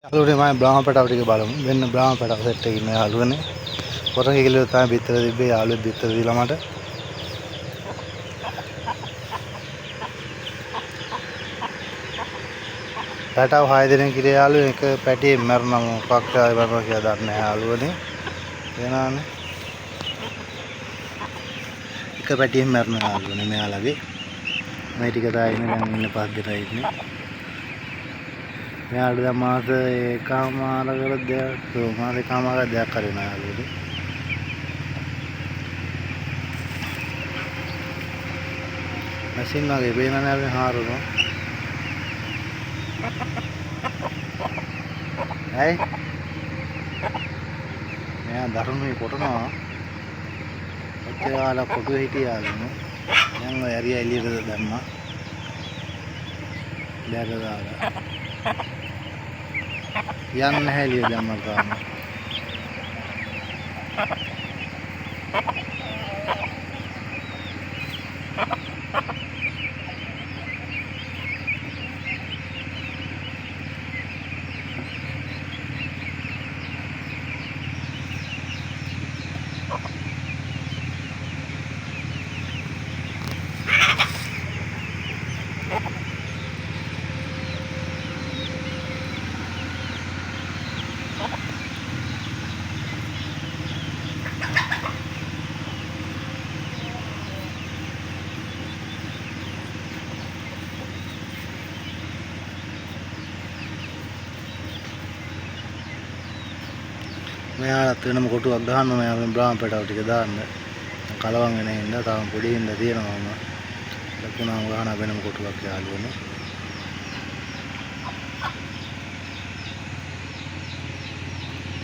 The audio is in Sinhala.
යාළුවනේ මම බ්‍රාහ්ම පැටව ටික බලමු. මෙන්න බ්‍රාහ්ම පැටව සෙට් එකේ ඉන්න යාළුවනේ. පොරක කිලෝ තමයි බිත්තර තිබ්බේ. යාළුවෙක් බිත්තර දීලා මට. පැටව 6 දෙනෙක් ඉතින් යාළුවනේ එක පැටියෙක් මැරුණා මොකක් ආයි මරනවා කියලා දන්නේ නැහැ යාළුවනේ. එනවානේ. එක පැටියෙක් මැරුණා යාළුවනේ මෙයාලගේ. මේ ටික තමයි ඉන්නේ දැන් ඉන්න 5 දෙනා ඉන්නේ. මෙයාට දැන් මාස එකමාරකට දෙයක් කරේනා යාළුවනේ. මැෂින් වගේ පේනනේ යාළුවනේ හාරුනවා. ඇයි? මෙයා දරුණුයි කොටනවා. ඔච්චර කාලක් කොටුවේ හිටියා යාළුවනේ. දැන් ඔය ඇරියා එළියට දැම්මා. බෑග දාලා. යන්නේ නැහැ එළිය දැම්මා තාම. මෙයාට වෙනම කොටුවක් ගහන්න මෙයා බ්‍රාහ්ම පැටව ටික දාන්න. කලවම් වෙන ඉන්න තාම පොඩි ඉන්න තියෙනවා මම. ලකුණාම ගහන වෙනම කොටුවක් යාළුවනේ.